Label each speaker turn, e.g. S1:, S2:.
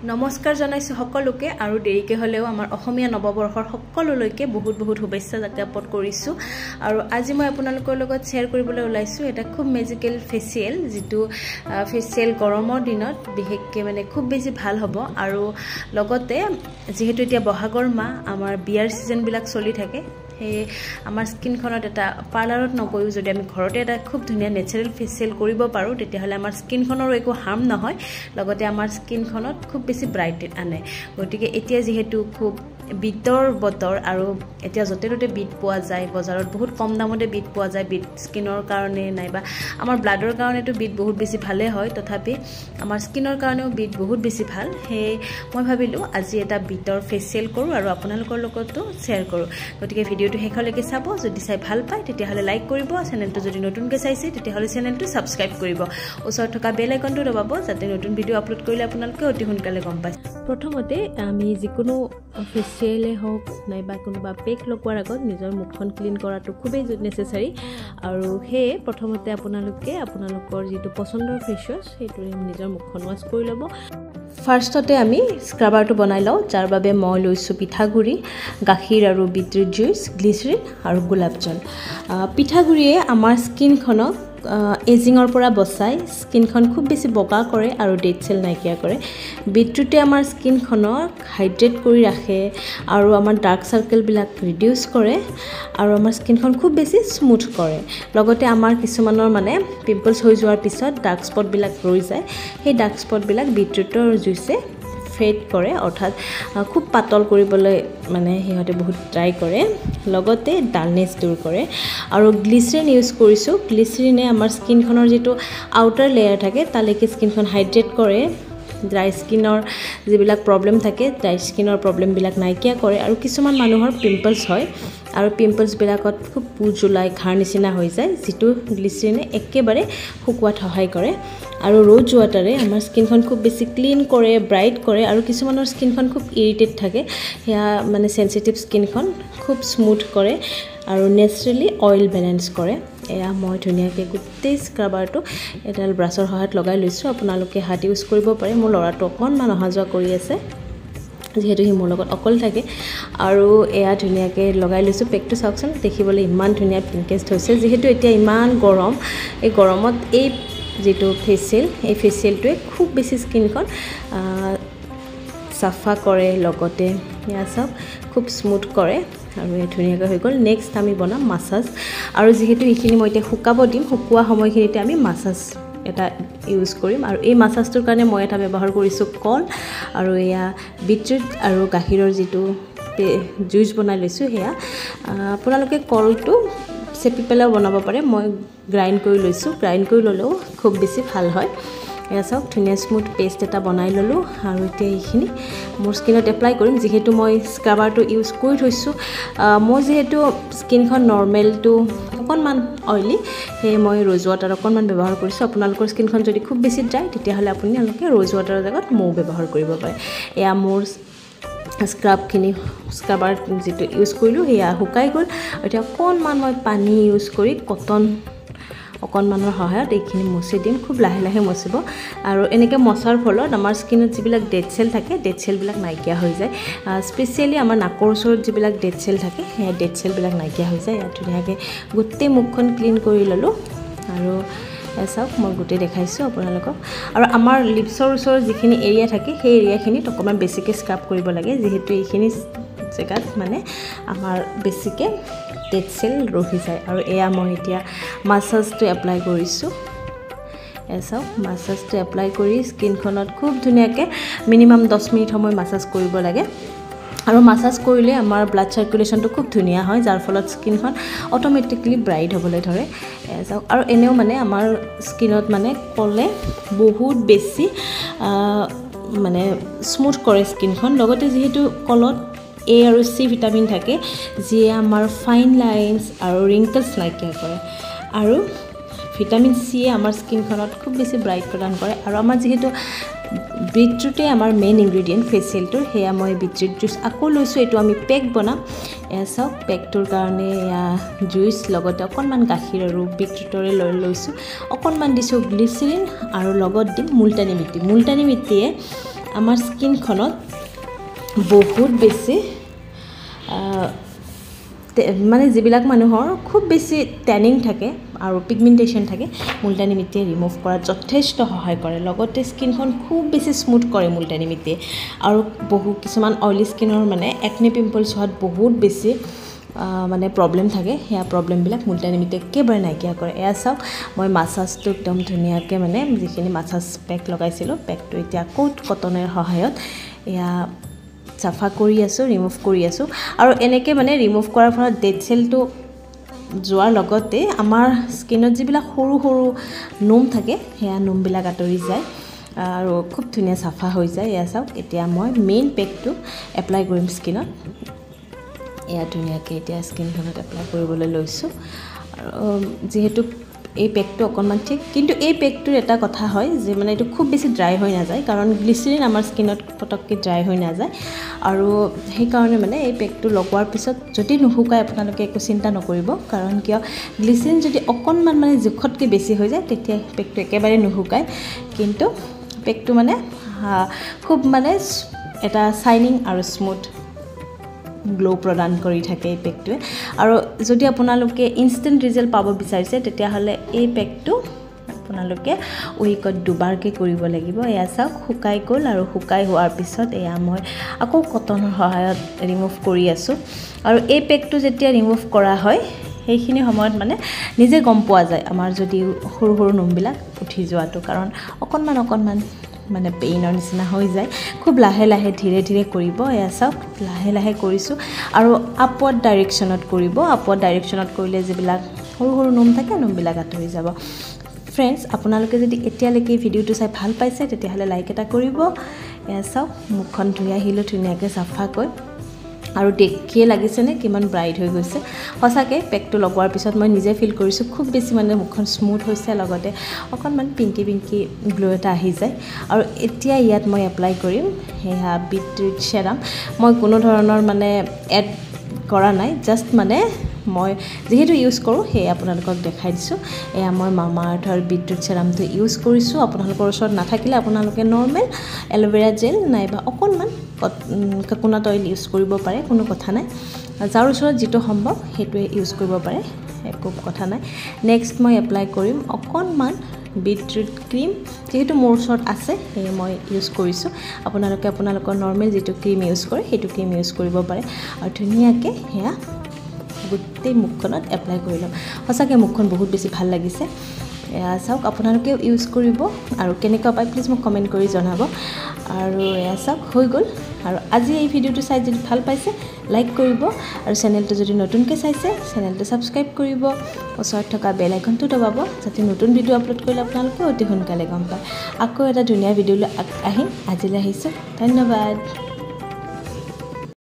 S1: নমস্কাৰ জনাইছো সকলোকে আৰু দেৰিকে হলেও আমাৰ অসমীয়া নৱবৰ্ষৰ সকলোলৈকে বহুত বহুত শুভেচ্ছা জ্ঞাপন কৰিছো আৰু আজি মই আপোনালোকৰ লগত শেয়াৰ কৰিবলৈ ওলাইছো এটা খুব মেজিকেল ফেচিয়েল যেটো ফেচিয়েল গৰমৰ দিনত বিশেষকৈ মানে খুব বেছি ভাল হ'ব আৰু লগতে যেহেতু এতিয়া বহাগৰ মাহ আমাৰ বিয়াৰ সিজন বিলাক চলি থাকে হে আমাৰ স্কিনখনত এটা পাৰ্লাৰত নগৈ যদি আমি ঘৰতে এটা খুব ধুনীয়া নেচাৰেল ফেচিয়েল কৰিব পাৰো তেতিয়াহলে আমাৰ স্কিনখনৰ একো হাৰ্ম নহয় লগতে আমাৰ স্কিনখনত খুব বেছি ব্ৰাইট আনে গতিকে এতিয়া যেহেতু খুব বিটৰ বতৰ আৰু এতিয়া যতেৰতে বিট পোৱা যায় বজাৰত বহুত কম দামতে বিট পোৱা যায় বিট স্কিনৰ কাৰণে নাইবা আমাৰ ব্লাডৰ কাৰণেটো বিট বহুত বেছি ভালে হয় তথাপি আমাৰ স্কিনৰ কাৰণেও বিট বহুত বেছি ভাল হে মই ভাবিলো আজি এটা বিটৰ ফেচিয়েল কৰো আৰু আপোনালোকৰ লগতো শেয়াৰ কৰো গতিকে ভিডিওটো শেষলৈকে চাব যদি চাই ভাল পায় তেতিয়াহলে লাইক কৰিব চেনেলটো যদি নতুনকৈ চাইছে তেতিয়াহলে চেনেলটো সাবস্ক্ৰাইব কৰিব ওচৰত থকা বেল আইকনটো দবাব যাতে নতুন ভিডিও আপলোড কৰিলে আপোনালোকে অতি সোনকালে গম পায় প্ৰথমতে আমি যিকোনো ফেচিয়েলে হওক নাইবা কোনোবা পেক লগোৱাৰ আগত নিজৰ মুখখন ক্লিন কৰাটো খুবেই নেসেসাৰী আৰু হে প্ৰথমতে আপোনালোকৰ যেটো পছন্দৰ ফেচ ওয়াশ সেইটো নিজৰ মুখখন ওয়াশ কৰি ল'ব ফাৰ্ষ্টতে আমি স্ক্ৰাবাৰটো বনাই লওঁ যাৰ বাবে মই লৈছো পিঠাগুৰি গাখীৰ আৰু বিটৰুট জুইচ গ্লিচাৰিন আৰু গোলাপ জল পিঠাগুৰিয়ে আমাৰ স্কিনখনক এজিঙৰ পৰা বচাই স্কিনখন খুব বেছি বগা কৰে আৰু ডেড সেল নাইকিয়া কৰে বিটৰুটে আমাৰ স্কিনখনক হাইড্ৰেট কৰি ৰাখে আৰু আমাৰ ডাৰ্ক সাৰ্কেল বিলাক ৰিডিউস কৰে আৰু আমাৰ স্কিনখন খুব বেছি স্মুথ কৰে লগতে আমাৰ কিছুমানৰ মানে পিম্পলছ হৈ যোৱাৰ পিছত ডাৰ্ক স্পট বিলাক ৰৈ যায় সেই ডাৰ্ক স্পট বিলাক বিটৰুটৰ জুইচে ফেড কৰে অৰ্থাৎ খুব পাতল কৰিবলৈ মানে হিহতে বহুত ট্ৰাই কৰে লগতে ডালনেস দূৰ কৰে আৰু গ্লিচাৰিন ইউজ কৰিছো গ্লিচাৰিনে আমাৰ স্কিনখনৰ যেটো আউটাৰ লেয়াৰ থাকে তালৈকে স্কিনখন হাইড্ৰেট কৰে ড্ৰাই স্কিনৰ যিবিলাক প্ৰবলেম থাকে ড্ৰাই স্কিনৰ প্ৰবলেম বিলাক নাইকিয়া কৰে আৰু কিছুমান মানুহৰ পিম্পলছ হয় আৰু পিম্পলছ বিলাকত খুব পুজুলাই ঘাৰ নিচিনা হৈ যায় যেটো গ্লিচাৰিনে একেবাৰে শুকুৱাত সহায় কৰে আৰু ৰ'জ ৱাটাৰে আমাৰ স্কিনখন খুব বেছি ক্লিন কৰে ব্ৰাইট কৰে আৰু কিছুমানৰ স্কিনখন খুব ইৰিটেট থাকে হেয়া মানে সেনসিটিভ স্কিনখন খুব স্মুথ কৰে আৰু নেচাৰেলি অইল বেলেন্স কৰে এয়া মই ধুনিয়াকৈ গুটেই স্ক্ৰাবাৰটো এডাল ব্ৰাছৰ সহায়ত লগাই লৈছো আপোনালোকে হাত ইউজ কৰিব পাৰে মোৰ লৰাটো অকনমান অহাজোৱা কৰি আছে যেহেতু হি মোৰ লগত অকল থাকে আৰু এয়া ধুনিয়াকৈ লগাই লৈছো পেকটো চাওকচোন দেখিবলৈ ইমান ধুনিয়া পিংকেষ্ট হৈছে যেহেতু এতিয়া ইমান গৰম এই গৰমত এই যেটো ফেচিয়েল এই ফেচিয়েলটোৱে খুব বেছি স্কিনখন সাফা কৰে লগতে ইয়া সব খুব স্মুথ কৰে আৰু এই ধুনিয়াকৈ হৈ গল নেক্সট আমি বনাম মাসাজ আৰু যেহেতু এইখিনি মই এতিয়া শুকাব দিম শুকুৱা সময়খিনিতে আমি মাসাজ এটা ইউজ কৰিম আৰু এই মাসাজটোৰ কাৰণে মই এটা ব্যৱহাৰ কৰিছো কল আৰু এয়া বিটৰুট আৰু গাখীৰৰ যেটো জুইচ বনাই লৈছো হেয়া আপোনালোকে কলটো চেপি পেলাও বনাব পাৰে মই গ্ৰাইন্ড কৰি লৈছো গ্ৰাইন্ড কৰি ললেও খুব বেছি ভাল হয় এয়া সব ধুনিয়া স্মুথ পেষ্ট এটা বনাই ললো আৰু এতিয়া এইখিনি মোৰ স্কিনত এপ্লাই কৰিম যেহেতু মই স্ক্ৰাবাৰটো ইউজ কৰি থৈছো মই যেহেতু স্কিনখন নৰমাল টু অকনমান অইলি হে মই ৰ'জ ৱাটাৰ অকনমান ব্যৱহাৰ কৰিছো আপোনালোকৰ স্কিনখন যদি খুব বেছি ড্ৰাই তেতিয়াহলে আপোনালোকে ৰ'জ ৱাটাৰৰ জাগাত মৌ ব্যৱহাৰ কৰিব পাৰে এয়া মোৰ স্ক্ৰাবাৰ যেটো ইউজ কৰিলো হেয়া হুকাই গল এতিয়া অকনমান মই পানী ইউজ কৰি কটন অকনমানৰ সহায়ত এইখিনি মচি দিম খুব লাহে লাহে মচিব আৰু এনেকৈ মছাৰ ফলত আমাৰ স্কিনত যিবিলাক ডেড সেল থাকে ডেড সেল বিলাক নাইকিয়া হৈ যায় স্পেশালি আমাৰ নাকৰ ওচৰত যিবিলাক ডেড সেল থাকে সেই ডেড সেল বিলাক নাইকিয়া হৈ যায় আৰু ধুনিয়াকৈ গুটেই মুখখন ক্লিন কৰি ললো আৰু এসব মই গুটেই দেখাইছো আপোনালোকক আৰু আমাৰ লিপছৰ ওচৰত যিখিনি এৰিয়া থাকে সেই এৰিয়াখিনিত অকমান বেছিকৈ স্ক্ৰাব কৰিব লাগে যেহেতু এইখিনি জেগাত মানে আমাৰ বেছিকৈ ডেড সেল ৰহি যায় আৰু এয়া মই এতিয়া মাসাজটো এপ্লাই কৰিছো এসব মাসাজটো এপ্লাই কৰি স্কিনখনত খুব ধুনিয়াকৈ মিনিমাম 10 মিনিট সময় মাসাজ কৰিব লাগে আৰু মাসাজ কৰিলে আমাৰ ব্লাড সাৰ্কুলেশনটো খুব ধুনিয়া হয় যাৰ ফলত স্কিনখন অটোমেটিক্যালি ব্ৰাইট হ'বলৈ ধৰে আৰু এনেও মানে আমাৰ স্কিনত মানে কলে বহুত বেছি মানে স্মুথ কৰে স্কিনখন লগতে যেহেতু কলত A আৰু C ভিটামিন থাকে যিয়ে আমাৰ ফাইন লাইনস আৰু ৰিংকলস নাইকিয়া কৰে আৰু ভিটামিন C আমাৰ স্কিনখনত খুব বেছি ব্ৰাইট প্ৰদান কৰে আৰু আমাৰ যেহেতু বিটৰুটে আমাৰ মেইন ইনগ্ৰেডিয়েন্ট ফেচিয়েলটোৰ হেয়া মই বিটৰুট জুইচ আকৌ লৈছো এটো আমি পেক বনাম এয়া সব পেকটোৰ কাৰণে এয়া জুইচ লগতে অকনমান গাখীৰ আৰু বিটৰুটৰে লৈছো অকনমান দিছো গ্লিচাৰিন আৰু লগত দিম মুলতানি মিটি মুলতানি মিটিয়ে আমাৰ স্কিনখনত বহুত বেছি মানে যিবিলাক মানুহৰ খুব বেছি টেনিং থাকে আৰু পিগমেণ্টেশ্যন থাকে মুলতানী মিট্টিয়ে ৰিমুভ কৰাত যথেষ্ট সহায় কৰে লগতে স্কিনখন খুব বেছি স্মুথ কৰে মুলতানী মিট্টিয়ে আৰু কিছুমান অইলি স্কিনৰ মানে একনি পিম্পলছ হোৱাত বহুত বেছি মানে প্ৰব্লেম থাকে সেয়া প্ৰব্লেমবিলাক মুলতানী মিট্টিয়ে একেবাৰে নাইকিয়া কৰে এয়া চাওক মই মাছাজটো একদম ধুনীয়াকৈ মানে যিখিনি মাছাজ পেক লগাইছিলোঁ পেকটো এতিয়া আকৌ কটনৰ সহায়ত এয়া চাফা কৰি আছোঁ ৰিমুভ কৰি আছোঁ আৰু এনেকৈ মানে ৰিমুভ কৰাৰ ফলত ডেড চেলটো যোৱাৰ লগতে আমাৰ স্কিনত যিবিলাক সৰু সৰু নোম থাকে সেয়া নোমবিলাক আঁতৰি যায় আৰু খুব ধুনীয়া চাফা হৈ যায় এয়া চাওক এতিয়া মই মেইন পেকটো এপ্লাই কৰিম স্কিনত এয়া ধুনীয়াকৈ এতিয়া স্কিনখনত এপ্লাই কৰিবলৈ লৈছোঁ আৰু যিহেতু এই পেকটো অকণমান ঠিক কিন্তু এই পেকটোৰ এটা কথা হয় যে মানে এইটো খুব বেছি ড্ৰাই হৈ নাযায় কাৰণ গ্লিচাৰিন আমাৰ স্কিনত পটককৈ ড্ৰাই হৈ নাযায় আৰু সেইকাৰণে মানে এই পেকটো লগোৱাৰ পিছত যদি নুশুকায় আপোনালোকে একো চিন্তা নকৰিব কাৰণ কিয় গ্লিচাৰিন যদি অকণমান মানে জোখতকৈ বেছি হৈ যায় তেতিয়া পেকটো একেবাৰে নুশুকায় কিন্তু পেকটো মানে খুব মানে এটা শাইনিং আৰু স্মুথ গ্লো প্ৰদান কৰি থাকে এই পেকটোৱে আৰু যদি আপোনালোকে ইনষ্টেণ্ট ৰিজাল্ট পাব বিচাৰিছে তেতিয়াহ'লে এই পেকটো আপোনালোকে উইকত দুবাৰকৈ কৰিব লাগিব এয়া চাওক শুকাই গ'ল আৰু শুকাই হোৱাৰ পিছত এয়া মই আকৌ কটনৰ সহায়ত ৰিমুভ কৰি আছোঁ আৰু এই পেকটো যেতিয়া ৰিমুভ কৰা হয় সেইখিনি সময়ত মানে নিজে গম পোৱা যায় আমাৰ যদি সৰু সৰু নোমবিলাক উঠি যোৱাটো কাৰণ অকণমান মানে পেইনৰ নিচিনা হৈ যায় খুব লাহে লাহে ধীৰে ধীৰে কৰিব এয়া চাওক লাহে লাহে কৰিছোঁ আৰু আপৱাৰ্ড ডাইৰেকশ্যনত কৰিব আপৱাৰ্ড ডাইৰেকশ্যনত কৰিলে যিবিলাক সৰু সৰু নোম থাকে নোমবিলাক আঁতৰি যাব ফ্ৰেণ্ডছ আপোনালোকে যদি এতিয়ালৈকে ভিডিঅ'টো চাই ভাল পাইছে তেতিয়াহ'লে লাইক এটা কৰিব এয়া চাওক মুখখন ধুই আহিলোঁ ধুনীয়াকৈ চাফাকৈ আৰু দেখিয়ে লাগিছেনে কিমান ব্ৰাইট হৈ গৈছে সঁচাকৈ পেকটো লগোৱাৰ পিছত মই নিজে ফিল কৰিছোঁ খুব বেছি মানে মুখখন স্মুথ হৈছে লগতে অকণমান পিংকি গ্লো এটা আহি যায় আৰু এতিয়া ইয়াত মই এপ্লাই কৰিম সেয়া বিটৰুট চেৰাম মই কোনো ধৰণৰ মানে এড কৰা নাই জাষ্ট মানে মই যেহেতু ইউজ কৰোঁ সেয়ে আপোনালোকক দেখাই দিছোঁ এয়া মই মামা আৰ্থৰ বিটৰুট চেৰামটো ইউজ কৰিছোঁ আপোনালোকৰ ওচৰত নাথাকিলে আপোনালোকে নৰ্মেল এল'ভেৰা জেল নাইবা অকণমান কোকোনাট অইল ইউজ কৰিব পাৰে কোনো কথা নাই যাৰ ওচৰত যিটো সম্ভৱ সেইটোৱে ইউজ কৰিব পাৰে একো কথা নাই নেক্সট মই এপ্লাই কৰিম অকণমান বিটৰুট ক্ৰীম যেহেতু মোৰ ওচৰত আছে সেয়ে মই ইউজ কৰিছোঁ আপোনালোকে আপোনালোকৰ নৰ্মেল যিটো ক্ৰীম ইউজ কৰে সেইটো ক্ৰীম ইউজ কৰিব পাৰে আৰু ধুনীয়াকৈ সেয়া গোটেই মুখখনত এপ্লাই কৰি ল'ম সঁচাকৈ মুখখন বহুত বেছি ভাল লাগিছে এয়া চাওক আপোনালোকেও ইউজ কৰিব আৰু কেনেকুৱা পায় প্লিজ মোক কমেণ্ট কৰি জনাব আৰু এয়া চাওক হৈ গ'ল আৰু আজি এই ভিডিঅ'টো চাই যদি ভাল পাইছে লাইক কৰিব আৰু চেনেলটো যদি নতুনকৈ চাইছে চেনেলটো ছাবস্ক্ৰাইব কৰিব ওচৰত থকা বেল আইকনটো দবাব যাতে নতুন ভিডিঅ' আপলোড কৰিলে আপোনালোকে অতি সোনকালে গম পায় আকৌ এটা ধুনীয়া ভিডিঅ'লৈ আহিম আজিলৈ আহিছোঁ ধন্যবাদ